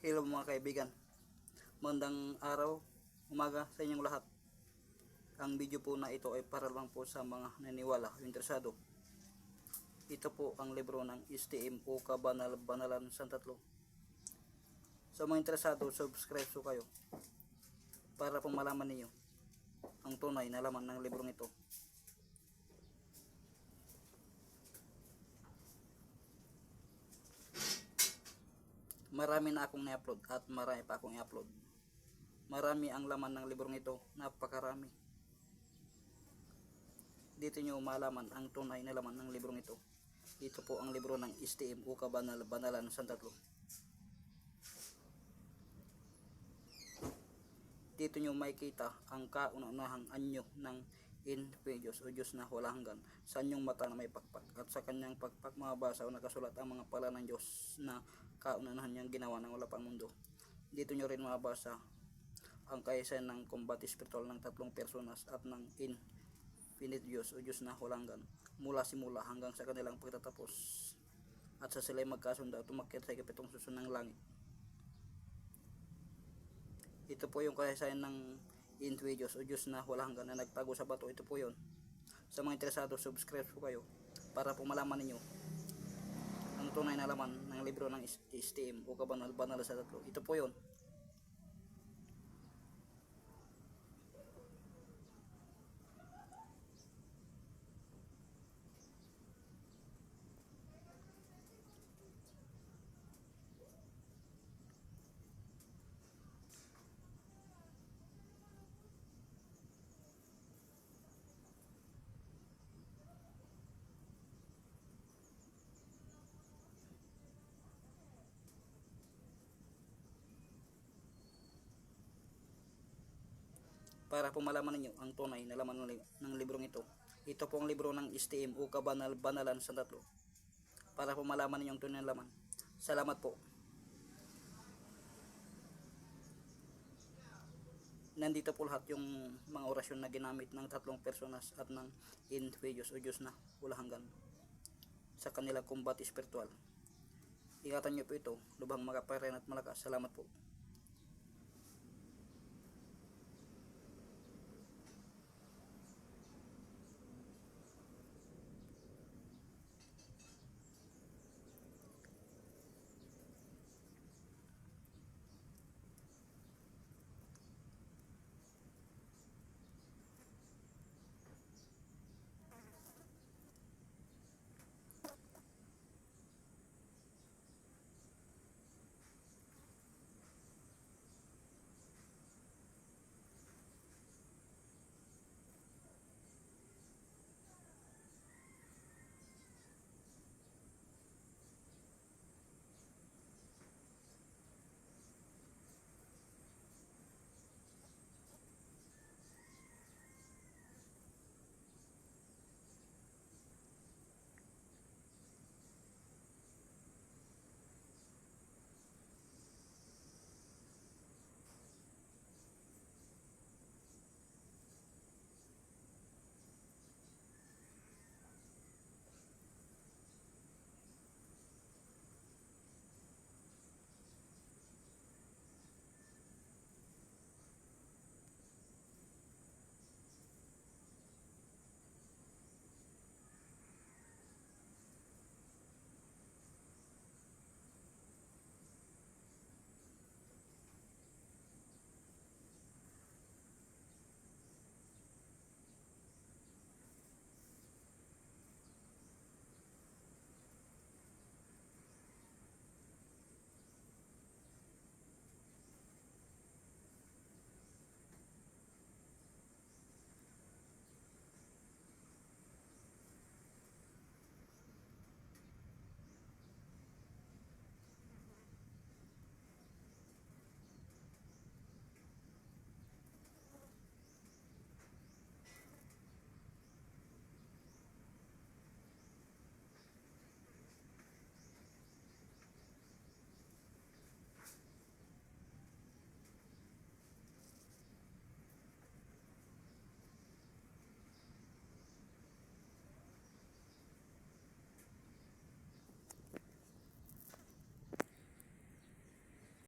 Hello mga kaibigan, magandang araw, umaga sa inyong lahat. Ang video po na ito ay para lang po sa mga naniwala o interesado. Ito po ang libro ng STM o Kabanal-Banalan Santatlo. Sa mga interesado, subscribe po kayo para po malaman ninyo ang tunay na laman ng librong ito. Marami na akong na-upload at marami pa akong i-upload. Marami ang laman ng librong ito, napakarami. Dito nyo malaman ang tunay na laman ng librong ito. Ito po ang libro ng STM o Kabanal-Banalan Santatlo. Dito nyo makikita ang kauna-unahang anyo ng Diyos o Diyos na wala hanggan sa anyong mata na may pakpak, at sa kanyang pakpak mabasa o nakasulat ang mga pala ng Diyos na kauna-unahan niyang ginawa ng wala pang mundo. Dito nyo rin mabasa ang kaysayan ng kombat spiritual ng tatlong personas at ng infinite Diyos o Diyos na walang hanggan mula simula hanggang sa kanilang pagtatapos, at sa sila'y magkasunda at umakyat sa ikapitong susun ng langit. Ito po yung kaysayan ng infinite Diyos o Diyos na walang hanggan na nagtago sa bato. Ito po yun. Sa mga interesado, subscribe po kayo para po malaman ninyo ang tunay na laman ng libro ng STM o Kabanal-Banalan Santatlo. Ito po yun. Para po malaman ninyo ang tunay na laman ng librong ito. Ito po ang libro ng STM o Kabanal-Banalan Santatlo. Para po malaman ninyo ang tunay na laman. Salamat po. Nandito po lahat yung mga orasyon na ginamit ng tatlong personas at ng Diyos o Diyos na wala hanggan sa kanilang combat spiritual. Ingatan nyo po ito, lubhang makapayaran at malakas. Salamat po.